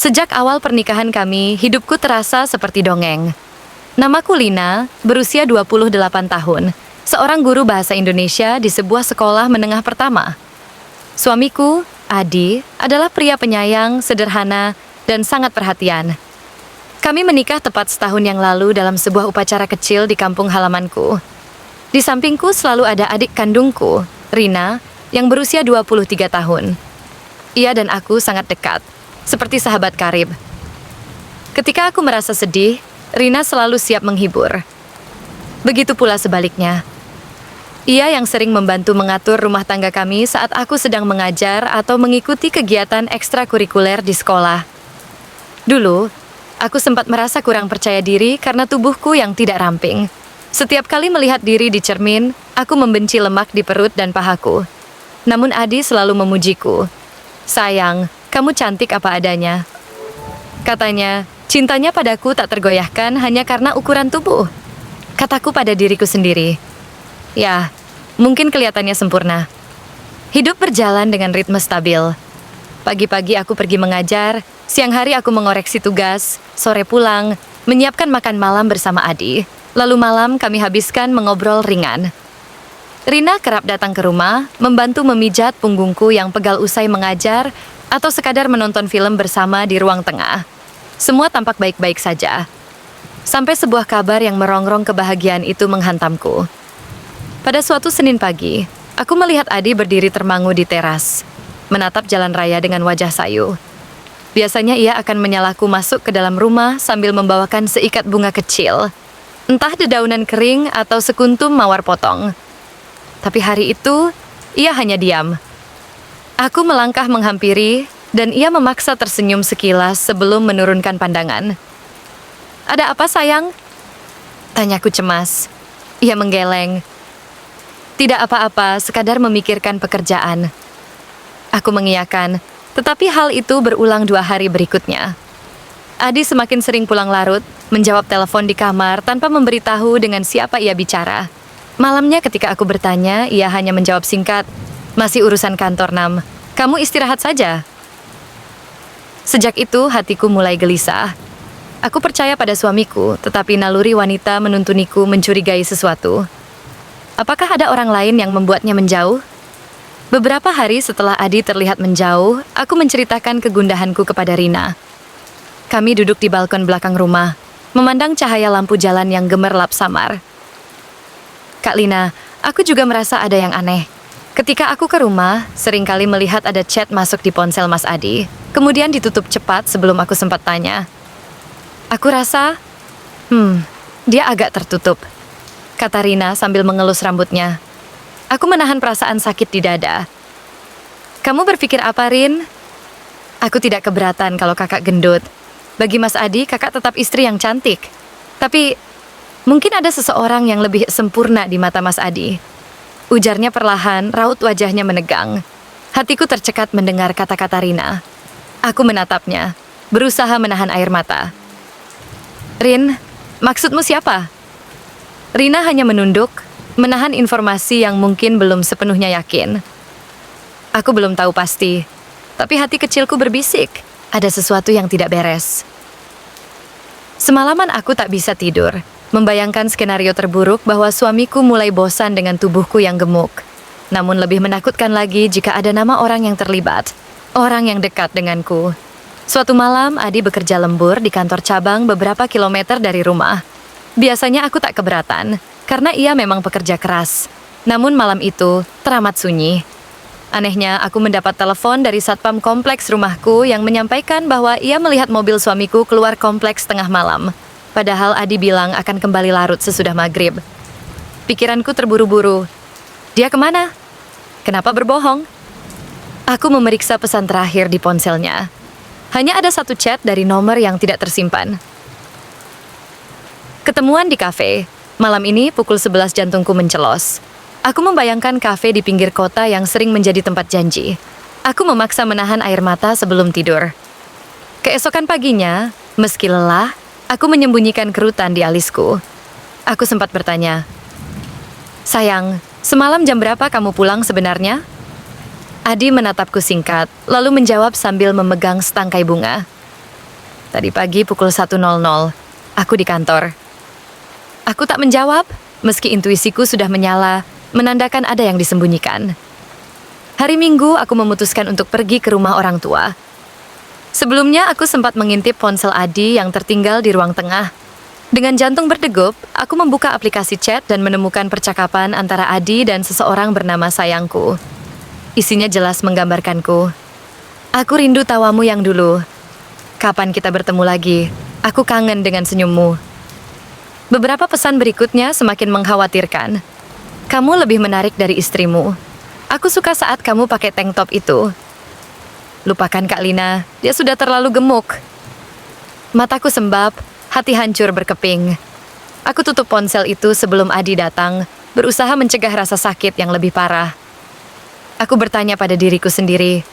Sejak awal pernikahan kami, hidupku terasa seperti dongeng. Namaku Lina, berusia 28 tahun, seorang guru bahasa Indonesia di sebuah sekolah menengah pertama. Suamiku, Adi, adalah pria penyayang, sederhana, dan sangat perhatian. Kami menikah tepat setahun yang lalu dalam sebuah upacara kecil di kampung halamanku. Di sampingku selalu ada adik kandungku, Rina, yang berusia 23 tahun. Ia dan aku sangat dekat, seperti sahabat karib. Ketika aku merasa sedih, Rina selalu siap menghibur. Begitu pula sebaliknya. Ia yang sering membantu mengatur rumah tangga kami saat aku sedang mengajar atau mengikuti kegiatan ekstrakurikuler di sekolah. Dulu, aku sempat merasa kurang percaya diri karena tubuhku yang tidak ramping. Setiap kali melihat diri di cermin, aku membenci lemak di perut dan pahaku. Namun Adi selalu memujiku. "Sayang, kamu cantik apa adanya." Katanya, cintanya padaku tak tergoyahkan hanya karena ukuran tubuh. Kataku pada diriku sendiri, ya, mungkin kelihatannya sempurna. Hidup berjalan dengan ritme stabil. Pagi-pagi aku pergi mengajar, siang hari aku mengoreksi tugas, sore pulang, menyiapkan makan malam bersama Adi, lalu malam kami habiskan mengobrol ringan. Rina kerap datang ke rumah, membantu memijat punggungku yang pegal usai mengajar, atau sekadar menonton film bersama di ruang tengah. Semua tampak baik-baik saja. Sampai sebuah kabar yang merongrong kebahagiaan itu menghantamku. Pada suatu Senin pagi, aku melihat Adi berdiri termangu di teras, menatap jalan raya dengan wajah sayu. Biasanya ia akan menyalaku masuk ke dalam rumah sambil membawakan seikat bunga kecil, entah dedaunan kering atau sekuntum mawar potong. Tapi hari itu, ia hanya diam. Aku melangkah menghampiri, dan ia memaksa tersenyum sekilas sebelum menurunkan pandangan. "Ada apa, sayang?" Tanyaku cemas. Ia menggeleng. "Tidak apa-apa, sekadar memikirkan pekerjaan." Aku mengiyakan, tetapi hal itu berulang 2 hari berikutnya. Adi semakin sering pulang larut, menjawab telepon di kamar tanpa memberitahu dengan siapa ia bicara. Malamnya ketika aku bertanya, ia hanya menjawab singkat, "Masih urusan kantor, Nam. Kamu istirahat saja." Sejak itu, hatiku mulai gelisah. Aku percaya pada suamiku, tetapi naluri wanita menuntuniku mencurigai sesuatu. Apakah ada orang lain yang membuatnya menjauh? Beberapa hari setelah Adi terlihat menjauh, aku menceritakan kegundahanku kepada Rina. Kami duduk di balkon belakang rumah, memandang cahaya lampu jalan yang gemerlap samar. "Kak Lina, aku juga merasa ada yang aneh. Ketika aku ke rumah, seringkali melihat ada chat masuk di ponsel Mas Adi, kemudian ditutup cepat sebelum aku sempat tanya. Aku rasa, dia agak tertutup," kata Rina sambil mengelus rambutnya. Aku menahan perasaan sakit di dada. "Kamu berpikir apa, Rin?" "Aku tidak keberatan kalau kakak gendut. Bagi Mas Adi, kakak tetap istri yang cantik. Tapi mungkin ada seseorang yang lebih sempurna di mata Mas Adi." Ujarnya perlahan, raut wajahnya menegang. Hatiku tercekat mendengar kata-kata Rina. Aku menatapnya, berusaha menahan air mata. "Rin, maksudmu siapa?" Rina hanya menunduk, menahan informasi yang mungkin belum sepenuhnya yakin. Aku belum tahu pasti, tapi hati kecilku berbisik, ada sesuatu yang tidak beres. Semalaman aku tak bisa tidur, membayangkan skenario terburuk bahwa suamiku mulai bosan dengan tubuhku yang gemuk. Namun lebih menakutkan lagi jika ada nama orang yang terlibat, orang yang dekat denganku. Suatu malam, Adi bekerja lembur di kantor cabang beberapa kilometer dari rumah. Biasanya aku tak keberatan, karena ia memang pekerja keras. Namun malam itu, teramat sunyi. Anehnya, aku mendapat telepon dari satpam kompleks rumahku yang menyampaikan bahwa ia melihat mobil suamiku keluar kompleks tengah malam. Padahal Adi bilang akan kembali larut sesudah maghrib. Pikiranku terburu-buru. Dia kemana? Kenapa berbohong? Aku memeriksa pesan terakhir di ponselnya. Hanya ada satu chat dari nomor yang tidak tersimpan. Ketemuan di kafe. Malam ini pukul 11 jantungku mencelos. Aku membayangkan kafe di pinggir kota yang sering menjadi tempat janji. Aku memaksa menahan air mata sebelum tidur. Keesokan paginya, meski lelah, aku menyembunyikan kerutan di alisku. Aku sempat bertanya, "Sayang, semalam jam berapa kamu pulang sebenarnya?" Adi menatapku singkat, lalu menjawab sambil memegang setangkai bunga. Tadi pagi pukul 1.00, aku di kantor. Aku tak menjawab, meski intuisiku sudah menyala, menandakan ada yang disembunyikan. Hari Minggu, aku memutuskan untuk pergi ke rumah orang tua. Sebelumnya, aku sempat mengintip ponsel Adi yang tertinggal di ruang tengah. Dengan jantung berdegup, aku membuka aplikasi chat dan menemukan percakapan antara Adi dan seseorang bernama Sayangku. Isinya jelas menggambarkanku. Aku rindu tawamu yang dulu. Kapan kita bertemu lagi? Aku kangen dengan senyummu. Beberapa pesan berikutnya semakin mengkhawatirkan. Kamu lebih menarik dari istrimu. Aku suka saat kamu pakai tank top itu. Lupakan Kak Lina, dia sudah terlalu gemuk. Mataku sembab, hati hancur berkeping. Aku tutup ponsel itu sebelum Adi datang, berusaha mencegah rasa sakit yang lebih parah. Aku bertanya pada diriku sendiri,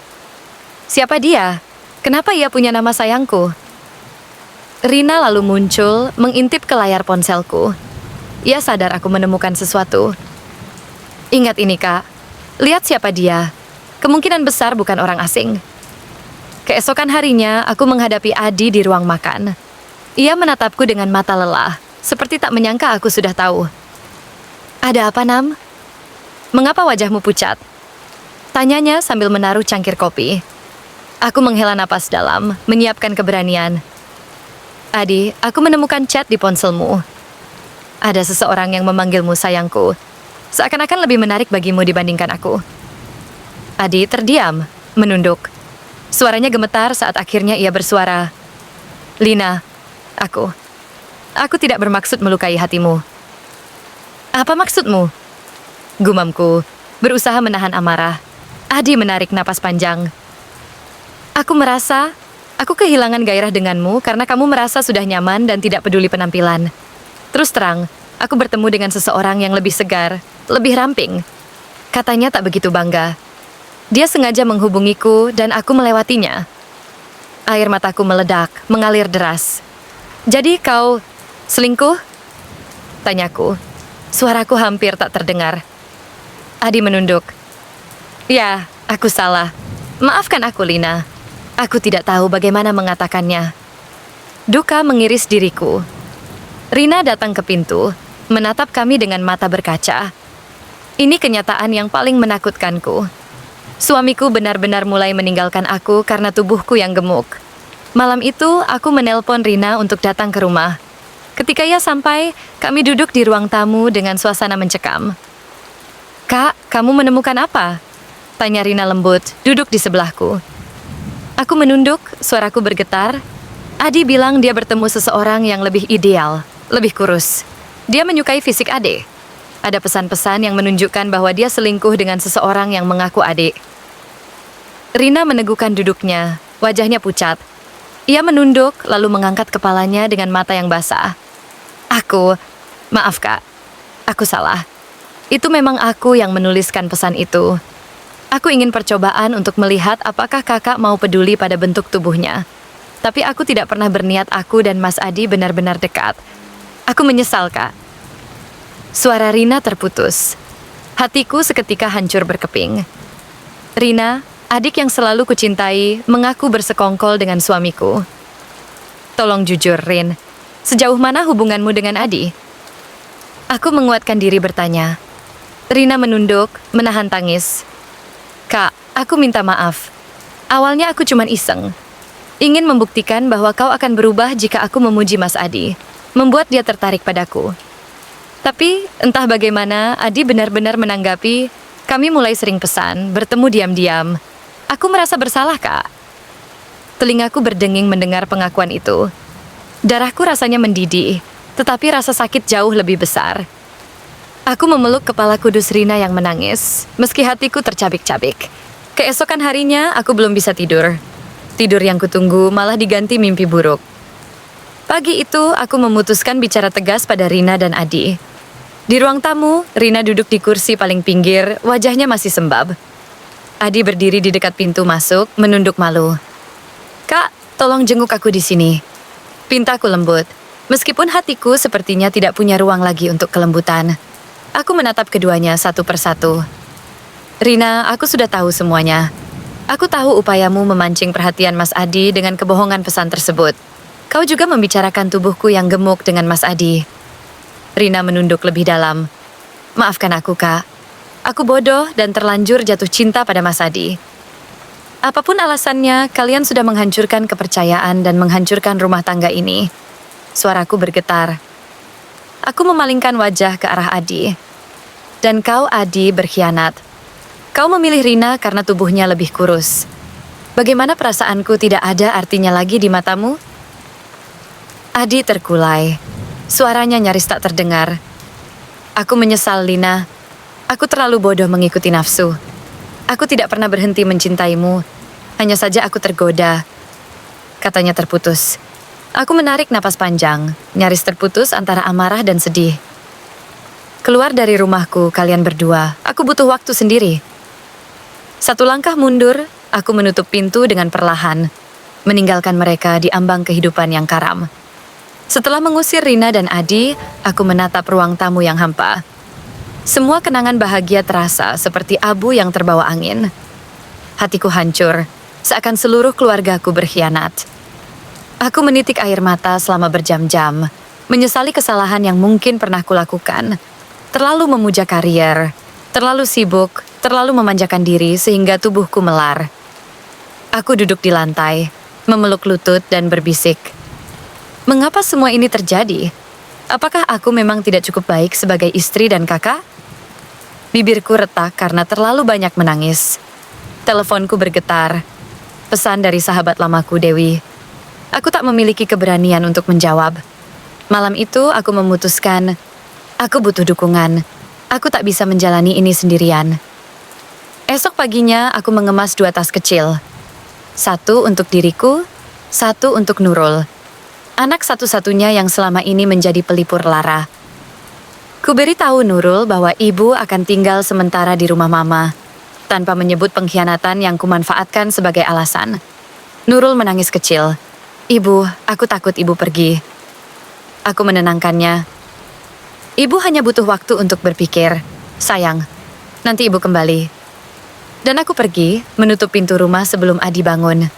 siapa dia? Kenapa ia punya nama Sayangku? Rina lalu muncul, mengintip ke layar ponselku. Ia sadar aku menemukan sesuatu. Ingat ini, Kak. Lihat siapa dia. Kemungkinan besar bukan orang asing. Keesokan harinya, aku menghadapi Adi di ruang makan. Ia menatapku dengan mata lelah, seperti tak menyangka aku sudah tahu. Ada apa, Nam? Mengapa wajahmu pucat? Tanyanya sambil menaruh cangkir kopi. Aku menghela napas dalam, menyiapkan keberanian. Adi, aku menemukan chat di ponselmu. Ada seseorang yang memanggilmu sayangku. Seakan-akan lebih menarik bagimu dibandingkan aku. Adi terdiam, menunduk. Suaranya gemetar saat akhirnya ia bersuara. Lina, aku tidak bermaksud melukai hatimu. Apa maksudmu? Gumamku, berusaha menahan amarah. Adi menarik napas panjang. Aku merasa, aku kehilangan gairah denganmu karena kamu merasa sudah nyaman dan tidak peduli penampilan. Terus terang, aku bertemu dengan seseorang yang lebih segar, lebih ramping. Katanya tak begitu bangga. Dia sengaja menghubungiku dan aku melewatinya. Air mataku meledak, mengalir deras. Jadi kau selingkuh? Tanyaku. Suaraku hampir tak terdengar. Adi menunduk. Ya, aku salah. Maafkan aku, Lina. Aku tidak tahu bagaimana mengatakannya. Duka mengiris diriku. Rina datang ke pintu, menatap kami dengan mata berkaca. Ini kenyataan yang paling menakutkanku. Suamiku benar-benar mulai meninggalkan aku karena tubuhku yang gemuk. Malam itu, aku menelpon Rina untuk datang ke rumah. Ketika ia sampai, kami duduk di ruang tamu dengan suasana mencekam. Kak, kamu menemukan apa? Tanya Rina lembut, duduk di sebelahku. Aku menunduk, suaraku bergetar. Adi bilang dia bertemu seseorang yang lebih ideal, lebih kurus. Dia menyukai fisik Ade. Ada pesan-pesan yang menunjukkan bahwa dia selingkuh dengan seseorang yang mengaku adik. Rina meneguhkan duduknya, wajahnya pucat. Ia menunduk, lalu mengangkat kepalanya dengan mata yang basah. Maaf Kak, aku salah. Itu memang aku yang menuliskan pesan itu. Aku ingin percobaan untuk melihat apakah kakak mau peduli pada bentuk tubuhnya. Tapi aku tidak pernah berniat aku dan Mas Adi benar-benar dekat. Aku menyesal, Kak. Suara Rina terputus. Hatiku seketika hancur berkeping. Rina, adik yang selalu kucintai, mengaku bersekongkol dengan suamiku. Tolong jujur, Rin. Sejauh mana hubunganmu dengan Adi? Aku menguatkan diri bertanya. Rina menunduk, menahan tangis. Kak, aku minta maaf. Awalnya aku cuman iseng. Ingin membuktikan bahwa kau akan berubah jika aku memuji Mas Adi. Membuat dia tertarik padaku. Tapi, entah bagaimana, Adi benar-benar menanggapi, kami mulai sering pesan, bertemu diam-diam. Aku merasa bersalah, Kak. Telingaku berdenging mendengar pengakuan itu. Darahku rasanya mendidih, tetapi rasa sakit jauh lebih besar. Aku memeluk kepala kudus Rina yang menangis, meski hatiku tercabik-cabik. Keesokan harinya, aku belum bisa tidur. Tidur yang kutunggu malah diganti mimpi buruk. Pagi itu, aku memutuskan bicara tegas pada Rina dan Adi. Di ruang tamu, Rina duduk di kursi paling pinggir, wajahnya masih sembab. Adi berdiri di dekat pintu masuk, menunduk malu. Kak, tolong jenguk aku di sini. Pintaku lembut, meskipun hatiku sepertinya tidak punya ruang lagi untuk kelembutan. Aku menatap keduanya satu persatu. Rina, aku sudah tahu semuanya. Aku tahu upayamu memancing perhatian Mas Adi dengan kebohongan pesan tersebut. Kau juga membicarakan tubuhku yang gemuk dengan Mas Adi. Rina menunduk lebih dalam. Maafkan aku, Kak. Aku bodoh dan terlanjur jatuh cinta pada Mas Adi. Apapun alasannya, kalian sudah menghancurkan kepercayaan dan menghancurkan rumah tangga ini. Suaraku bergetar. Aku memalingkan wajah ke arah Adi. Dan kau, Adi, berkhianat. Kau memilih Rina karena tubuhnya lebih kurus. Bagaimana perasaanku tidak ada artinya lagi di matamu? Adi terkulai. Suaranya nyaris tak terdengar. Aku menyesal, Lina. Aku terlalu bodoh mengikuti nafsu. Aku tidak pernah berhenti mencintaimu. Hanya saja aku tergoda. Katanya terputus. Aku menarik napas panjang, nyaris terputus antara amarah dan sedih. Keluar dari rumahku, kalian berdua. Aku butuh waktu sendiri. Satu langkah mundur, aku menutup pintu dengan perlahan, meninggalkan mereka di ambang kehidupan yang karam. Setelah mengusir Rina dan Adi, aku menatap ruang tamu yang hampa. Semua kenangan bahagia terasa seperti abu yang terbawa angin. Hatiku hancur, seakan seluruh keluargaku berkhianat. Aku menitik air mata selama berjam-jam, menyesali kesalahan yang mungkin pernah kulakukan. Terlalu memuja karier, terlalu sibuk, terlalu memanjakan diri sehingga tubuhku melar. Aku duduk di lantai, memeluk lutut dan berbisik. Mengapa semua ini terjadi? Apakah aku memang tidak cukup baik sebagai istri dan kakak? Bibirku retak karena terlalu banyak menangis. Teleponku bergetar. Pesan dari sahabat lamaku, Dewi. Aku tak memiliki keberanian untuk menjawab. Malam itu aku memutuskan, aku butuh dukungan. Aku tak bisa menjalani ini sendirian. Esok paginya aku mengemas 2 tas kecil. 1 untuk diriku, 1 untuk Nurul. Anak satu-satunya yang selama ini menjadi pelipur lara. Kuberitahu Nurul bahwa ibu akan tinggal sementara di rumah mama, tanpa menyebut pengkhianatan yang kumanfaatkan sebagai alasan. Nurul menangis kecil. Ibu, aku takut ibu pergi. Aku menenangkannya. Ibu hanya butuh waktu untuk berpikir. Sayang, nanti ibu kembali. Dan aku pergi, menutup pintu rumah sebelum Adi bangun.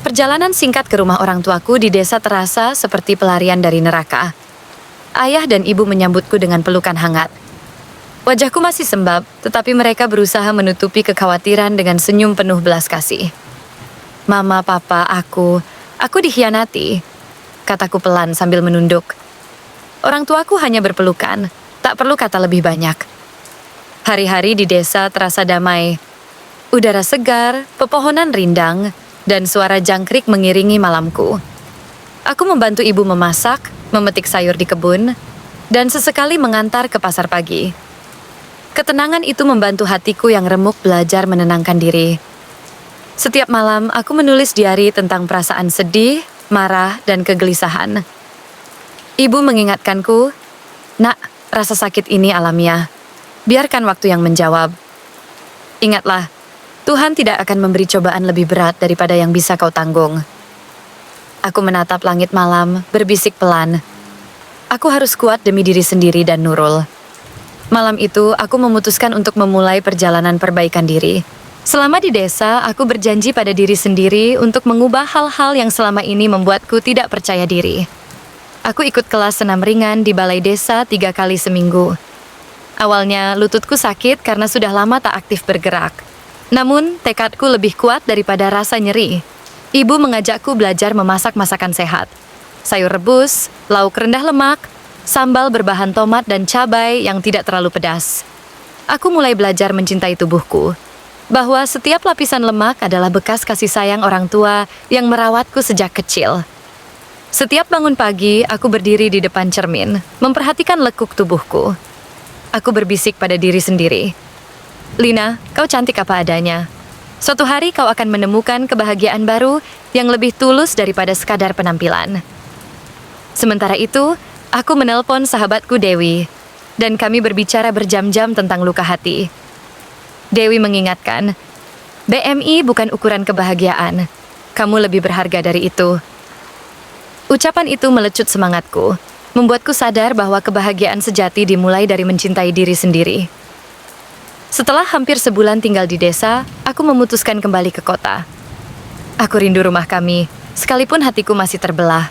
Perjalanan singkat ke rumah orang tuaku di desa terasa seperti pelarian dari neraka. Ayah dan ibu menyambutku dengan pelukan hangat. Wajahku masih sembab, tetapi mereka berusaha menutupi kekhawatiran dengan senyum penuh belas kasih. Mama, papa, aku dikhianati, kataku pelan sambil menunduk. Orang tuaku hanya berpelukan, tak perlu kata lebih banyak. Hari-hari di desa terasa damai. Udara segar, pepohonan rindang, dan suara jangkrik mengiringi malamku. Aku membantu ibu memasak, memetik sayur di kebun, dan sesekali mengantar ke pasar pagi. Ketenangan itu membantu hatiku yang remuk belajar menenangkan diri. Setiap malam, aku menulis diari tentang perasaan sedih, marah, dan kegelisahan. Ibu mengingatkanku, "Nak, rasa sakit ini alamiah. Biarkan waktu yang menjawab. Ingatlah, Tuhan tidak akan memberi cobaan lebih berat daripada yang bisa kau tanggung." Aku menatap langit malam, berbisik pelan. Aku harus kuat demi diri sendiri dan Nurul. Malam itu, aku memutuskan untuk memulai perjalanan perbaikan diri. Selama di desa, aku berjanji pada diri sendiri untuk mengubah hal-hal yang selama ini membuatku tidak percaya diri. Aku ikut kelas senam ringan di balai desa 3 kali seminggu. Awalnya, lututku sakit karena sudah lama tak aktif bergerak. Namun, tekadku lebih kuat daripada rasa nyeri. Ibu mengajakku belajar memasak masakan sehat. Sayur rebus, lauk rendah lemak, sambal berbahan tomat dan cabai yang tidak terlalu pedas. Aku mulai belajar mencintai tubuhku, bahwa setiap lapisan lemak adalah bekas kasih sayang orang tua yang merawatku sejak kecil. Setiap bangun pagi, aku berdiri di depan cermin, memperhatikan lekuk tubuhku. Aku berbisik pada diri sendiri. Lina, kau cantik apa adanya. Suatu hari kau akan menemukan kebahagiaan baru yang lebih tulus daripada sekadar penampilan. Sementara itu, aku menelpon sahabatku Dewi, dan kami berbicara berjam-jam tentang luka hati. Dewi mengingatkan, BMI bukan ukuran kebahagiaan. Kamu lebih berharga dari itu. Ucapan itu melecut semangatku, membuatku sadar bahwa kebahagiaan sejati dimulai dari mencintai diri sendiri. Setelah hampir sebulan tinggal di desa, aku memutuskan kembali ke kota. Aku rindu rumah kami, sekalipun hatiku masih terbelah.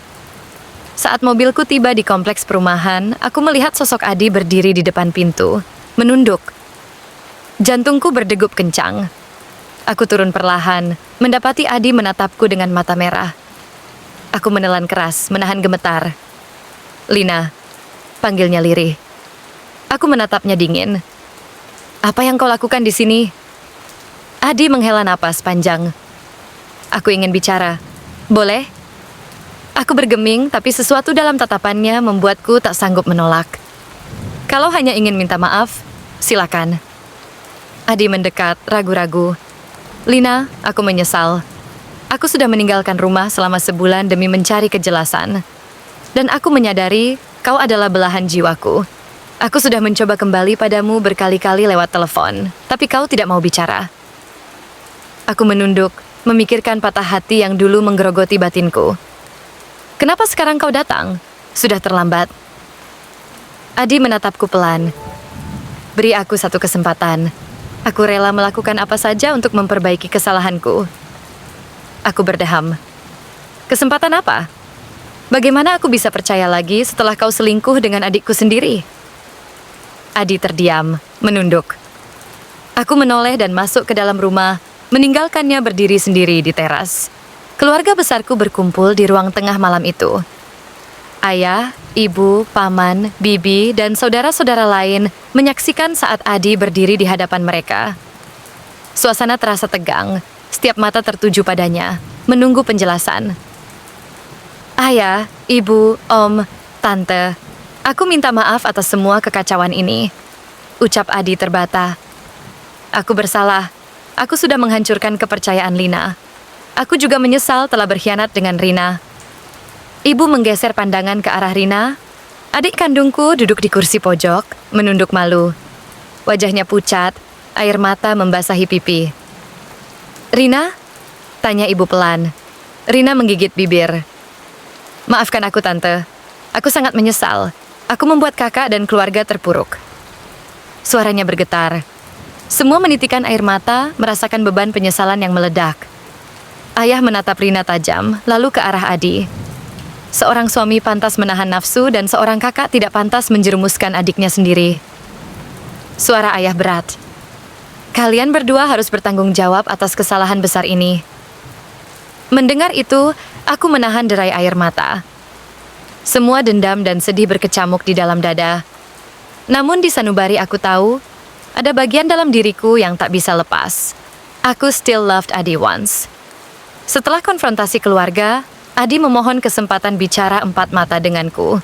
Saat mobilku tiba di kompleks perumahan, aku melihat sosok Adi berdiri di depan pintu, menunduk. Jantungku berdegup kencang. Aku turun perlahan, mendapati Adi menatapku dengan mata merah. Aku menelan keras, menahan gemetar. "Lina," panggilnya lirih. Aku menatapnya dingin. "Apa yang kau lakukan di sini?" Adi menghela napas panjang. "Aku ingin bicara. Boleh?" Aku bergeming, tapi sesuatu dalam tatapannya membuatku tak sanggup menolak. "Kalau hanya ingin minta maaf, silakan." Adi mendekat, ragu-ragu. "Lina, aku menyesal. Aku sudah meninggalkan rumah selama sebulan demi mencari kejelasan. Dan aku menyadari kau adalah belahan jiwaku. Aku sudah mencoba kembali padamu berkali-kali lewat telepon, tapi kau tidak mau bicara." Aku menunduk, memikirkan patah hati yang dulu menggerogoti batinku. "Kenapa sekarang kau datang? Sudah terlambat." Adi menatapku pelan. "Beri aku satu kesempatan. Aku rela melakukan apa saja untuk memperbaiki kesalahanku." Aku berdeham. "Kesempatan apa? Bagaimana aku bisa percaya lagi setelah kau selingkuh dengan adikku sendiri?" Adi terdiam, menunduk. Aku menoleh dan masuk ke dalam rumah, meninggalkannya berdiri sendiri di teras. Keluarga besarku berkumpul di ruang tengah malam itu. Ayah, ibu, paman, bibi, dan saudara-saudara lain menyaksikan saat Adi berdiri di hadapan mereka. Suasana terasa tegang, setiap mata tertuju padanya, menunggu penjelasan. "Ayah, ibu, om, tante, aku minta maaf atas semua kekacauan ini," ucap Adi terbata. "Aku bersalah. Aku sudah menghancurkan kepercayaan Lina. Aku juga menyesal telah berkhianat dengan Rina." Ibu menggeser pandangan ke arah Rina. Adik kandungku duduk di kursi pojok, menunduk malu. Wajahnya pucat, air mata membasahi pipi. "Rina?" tanya ibu pelan. Rina menggigit bibir. "Maafkan aku, Tante. Aku sangat menyesal. Aku membuat kakak dan keluarga terpuruk." Suaranya bergetar. Semua menitikan air mata, merasakan beban penyesalan yang meledak. Ayah menatap Rina tajam, lalu ke arah Adi. Seorang suami pantas menahan nafsu dan seorang kakak tidak pantas menjerumuskan adiknya sendiri. Suara ayah berat. "Kalian berdua harus bertanggung jawab atas kesalahan besar ini." Mendengar itu, aku menahan derai air mata. Semua dendam dan sedih berkecamuk di dalam dada. Namun di sanubari aku tahu, ada bagian dalam diriku yang tak bisa lepas. Aku still loved Adi once. Setelah konfrontasi keluarga, Adi memohon kesempatan bicara empat mata denganku.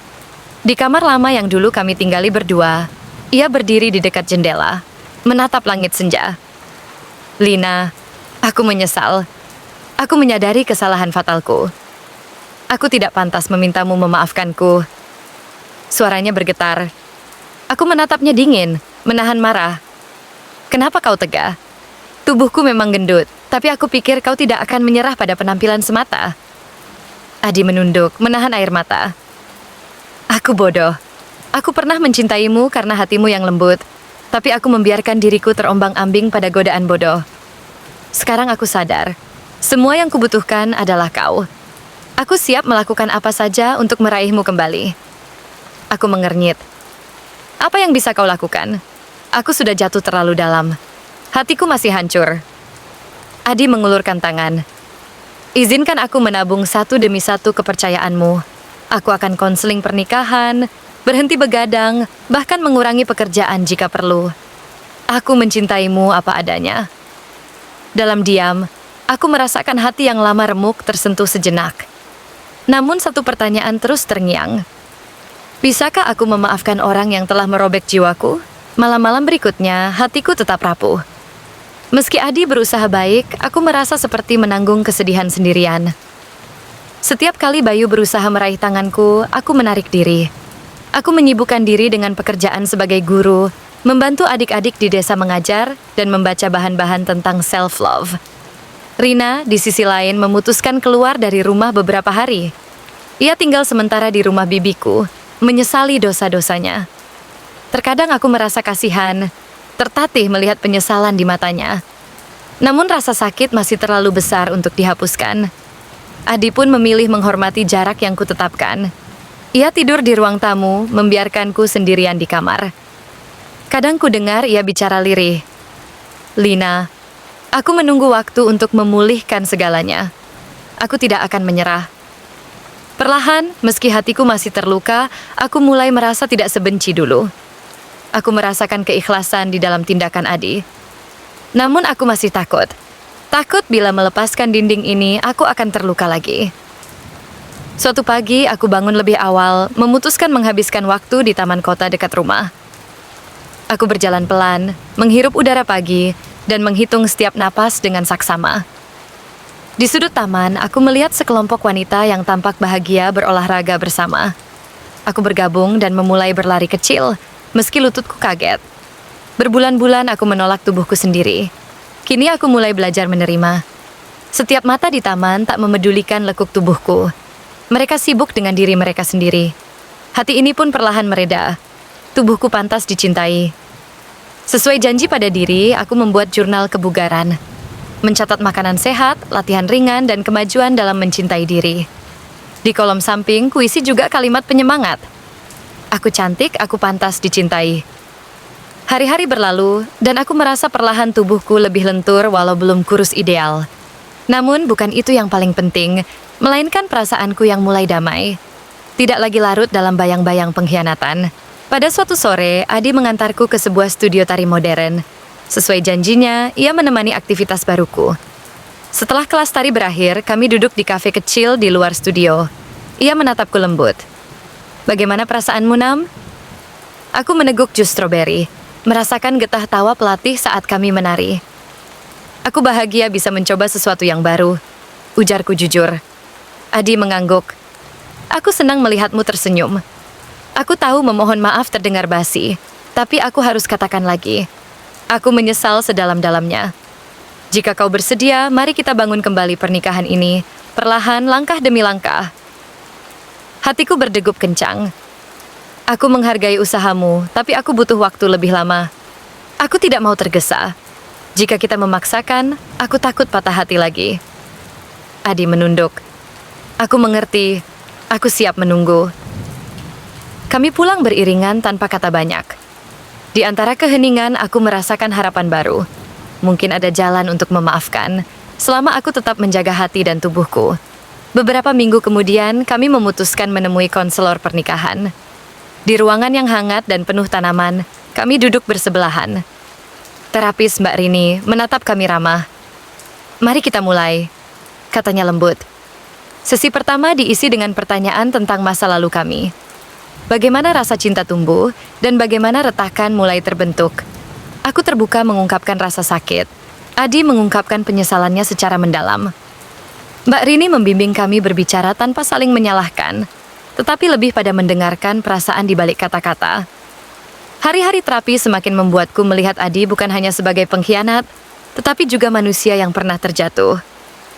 Di kamar lama yang dulu kami tinggali berdua, ia berdiri di dekat jendela, menatap langit senja. "Lina, aku menyesal. Aku menyadari kesalahan fatalku. Aku tidak pantas memintamu memaafkanku." Suaranya bergetar. Aku menatapnya dingin, menahan marah. "Kenapa kau tegah? Tubuhku memang gendut, tapi aku pikir kau tidak akan menyerah pada penampilan semata." Adi menunduk, menahan air mata. "Aku bodoh. Aku pernah mencintaimu karena hatimu yang lembut, tapi aku membiarkan diriku terombang-ambing pada godaan bodoh. Sekarang aku sadar, semua yang kubutuhkan adalah kau. Aku siap melakukan apa saja untuk meraihmu kembali." Aku mengernyit. "Apa yang bisa kau lakukan? Aku sudah jatuh terlalu dalam. Hatiku masih hancur." Adi mengulurkan tangan. "Izinkan aku menabung satu demi satu kepercayaanmu. Aku akan konseling pernikahan, berhenti begadang, bahkan mengurangi pekerjaan jika perlu. Aku mencintaimu apa adanya." Dalam diam, aku merasakan hati yang lama remuk tersentuh sejenak. Namun satu pertanyaan terus terngiang. Bisakah aku memaafkan orang yang telah merobek jiwaku? Malam-malam berikutnya, hatiku tetap rapuh. Meski Adi berusaha baik, aku merasa seperti menanggung kesedihan sendirian. Setiap kali Bayu berusaha meraih tanganku, aku menarik diri. Aku menyibukkan diri dengan pekerjaan sebagai guru, membantu adik-adik di desa mengajar, dan membaca bahan-bahan tentang self-love. Rina, di sisi lain, memutuskan keluar dari rumah beberapa hari. Ia tinggal sementara di rumah bibiku, menyesali dosa-dosanya. Terkadang aku merasa kasihan, tertatih melihat penyesalan di matanya. Namun rasa sakit masih terlalu besar untuk dihapuskan. Adi pun memilih menghormati jarak yang kutetapkan. Ia tidur di ruang tamu, membiarkanku sendirian di kamar. Kadang ku dengar ia bicara lirih. Lina, aku menunggu waktu untuk memulihkan segalanya. Aku tidak akan menyerah. Perlahan, meski hatiku masih terluka, aku mulai merasa tidak sebenci dulu. Aku merasakan keikhlasan di dalam tindakan Adi. Namun aku masih takut. Takut bila melepaskan dinding ini, aku akan terluka lagi. Suatu pagi, aku bangun lebih awal, memutuskan menghabiskan waktu di taman kota dekat rumah. Aku berjalan pelan, menghirup udara pagi, dan menghitung setiap napas dengan saksama. Di sudut taman, aku melihat sekelompok wanita yang tampak bahagia berolahraga bersama. Aku bergabung dan memulai berlari kecil, meski lututku kaget. Berbulan-bulan aku menolak tubuhku sendiri. Kini aku mulai belajar menerima. Setiap mata di taman tak memedulikan lekuk tubuhku. Mereka sibuk dengan diri mereka sendiri. Hati ini pun perlahan mereda. Tubuhku pantas dicintai. Sesuai janji pada diri, aku membuat jurnal kebugaran. Mencatat makanan sehat, latihan ringan, dan kemajuan dalam mencintai diri. Di kolom samping, kuisi juga kalimat penyemangat. Aku cantik, aku pantas dicintai. Hari-hari berlalu, dan aku merasa perlahan tubuhku lebih lentur walau belum kurus ideal. Namun bukan itu yang paling penting, melainkan perasaanku yang mulai damai. Tidak lagi larut dalam bayang-bayang pengkhianatan. Pada suatu sore, Adi mengantarku ke sebuah studio tari modern. Sesuai janjinya, ia menemani aktivitas baruku. Setelah kelas tari berakhir, kami duduk di kafe kecil di luar studio. Ia menatapku lembut. Bagaimana perasaanmu, Nam? Aku meneguk jus stroberi, merasakan getah tawa pelatih saat kami menari. Aku bahagia bisa mencoba sesuatu yang baru, ujarku jujur. Adi mengangguk. Aku senang melihatmu tersenyum. Aku tahu memohon maaf terdengar basi, tapi aku harus katakan lagi. Aku menyesal sedalam-dalamnya. Jika kau bersedia, mari kita bangun kembali pernikahan ini, perlahan langkah demi langkah. Hatiku berdegup kencang. Aku menghargai usahamu, tapi aku butuh waktu lebih lama. Aku tidak mau tergesa. Jika kita memaksakan, aku takut patah hati lagi. Adi menunduk. Aku mengerti. Aku siap menunggu. Kami pulang beriringan tanpa kata banyak. Di antara keheningan, aku merasakan harapan baru. Mungkin ada jalan untuk memaafkan, selama aku tetap menjaga hati dan tubuhku. Beberapa minggu kemudian, kami memutuskan menemui konselor pernikahan. Di ruangan yang hangat dan penuh tanaman, kami duduk bersebelahan. Terapis Mbak Rini menatap kami ramah. Mari kita mulai, katanya lembut. Sesi pertama diisi dengan pertanyaan tentang masa lalu kami. Bagaimana rasa cinta tumbuh, dan bagaimana retakan mulai terbentuk. Aku terbuka mengungkapkan rasa sakit. Adi mengungkapkan penyesalannya secara mendalam. Mbak Rini membimbing kami berbicara tanpa saling menyalahkan, tetapi lebih pada mendengarkan perasaan di balik kata-kata. Hari-hari terapi semakin membuatku melihat Adi bukan hanya sebagai pengkhianat, tetapi juga manusia yang pernah terjatuh.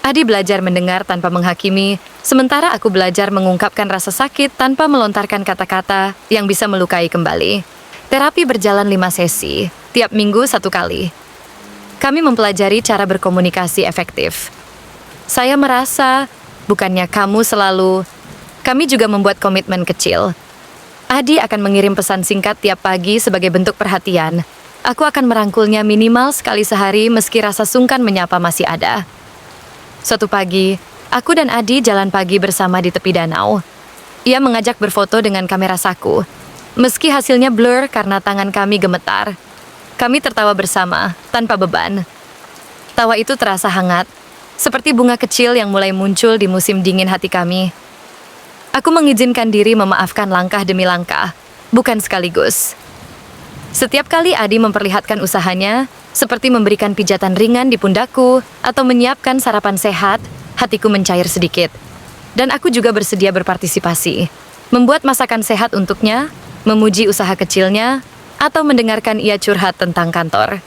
Adi belajar mendengar tanpa menghakimi, sementara aku belajar mengungkapkan rasa sakit tanpa melontarkan kata-kata yang bisa melukai kembali. Terapi berjalan 5 sesi, tiap minggu 1 kali. Kami mempelajari cara berkomunikasi efektif. Saya merasa, bukannya kamu selalu, kami juga membuat komitmen kecil. Adi akan mengirim pesan singkat tiap pagi sebagai bentuk perhatian. Aku akan merangkulnya minimal sekali sehari meski rasa sungkan menyapa masih ada. Suatu pagi, aku dan Adi jalan pagi bersama di tepi danau. Ia mengajak berfoto dengan kamera saku. Meski hasilnya blur karena tangan kami gemetar. Kami tertawa bersama, tanpa beban. Tawa itu terasa hangat, seperti bunga kecil yang mulai muncul di musim dingin hati kami. Aku mengizinkan diri memaafkan langkah demi langkah, bukan sekaligus. Setiap kali Adi memperlihatkan usahanya, seperti memberikan pijatan ringan di pundakku atau menyiapkan sarapan sehat, hatiku mencair sedikit. Dan aku juga bersedia berpartisipasi, membuat masakan sehat untuknya, memuji usaha kecilnya, atau mendengarkan ia curhat tentang kantor.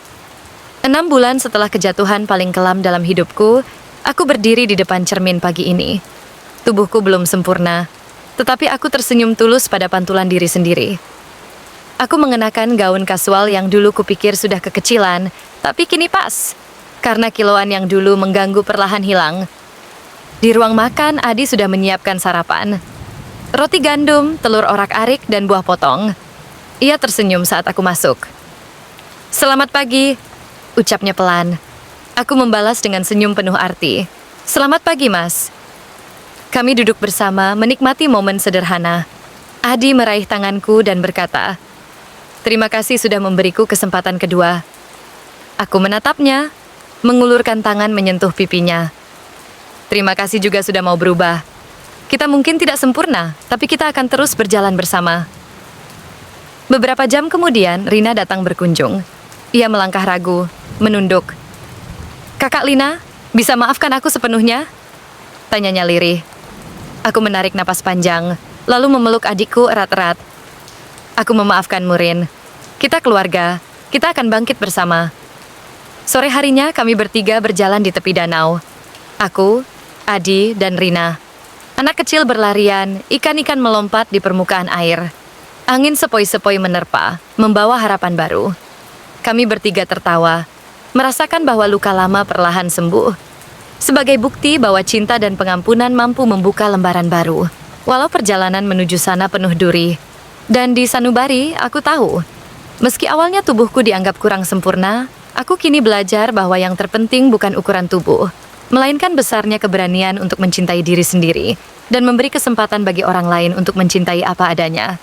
6 bulan setelah kejatuhan paling kelam dalam hidupku, aku berdiri di depan cermin pagi ini. Tubuhku belum sempurna, tetapi aku tersenyum tulus pada pantulan diri sendiri. Aku mengenakan gaun kasual yang dulu kupikir sudah kekecilan, tapi kini pas, karena kiloan yang dulu mengganggu perlahan hilang. Di ruang makan, Adi sudah menyiapkan sarapan. Roti gandum, telur orak-arik, dan buah potong. Ia tersenyum saat aku masuk. Selamat pagi, ucapnya pelan. Aku membalas dengan senyum penuh arti. Selamat pagi, Mas. Kami duduk bersama menikmati momen sederhana. Adi meraih tanganku dan berkata, "Terima kasih sudah memberiku kesempatan kedua." Aku menatapnya, mengulurkan tangan menyentuh pipinya. "Terima kasih juga sudah mau berubah. Kita mungkin tidak sempurna, tapi kita akan terus berjalan bersama." Beberapa jam kemudian, Rina datang berkunjung. Ia melangkah ragu, menunduk. "Kakak Lina, bisa maafkan aku sepenuhnya?" Tanyanya lirih. Aku menarik napas panjang, lalu memeluk adikku erat-erat. "Aku memaafkanmu, Rin. Kita keluarga, kita akan bangkit bersama." Sore harinya kami bertiga berjalan di tepi danau. Aku, Adi, dan Rina. Anak kecil berlarian, ikan-ikan melompat di permukaan air. Angin sepoi-sepoi menerpa, membawa harapan baru. Kami bertiga tertawa, merasakan bahwa luka lama perlahan sembuh. Sebagai bukti bahwa cinta dan pengampunan mampu membuka lembaran baru. Walau perjalanan menuju sana penuh duri. Dan di Sanubari, aku tahu, meski awalnya tubuhku dianggap kurang sempurna, aku kini belajar bahwa yang terpenting bukan ukuran tubuh, melainkan besarnya keberanian untuk mencintai diri sendiri dan memberi kesempatan bagi orang lain untuk mencintai apa adanya.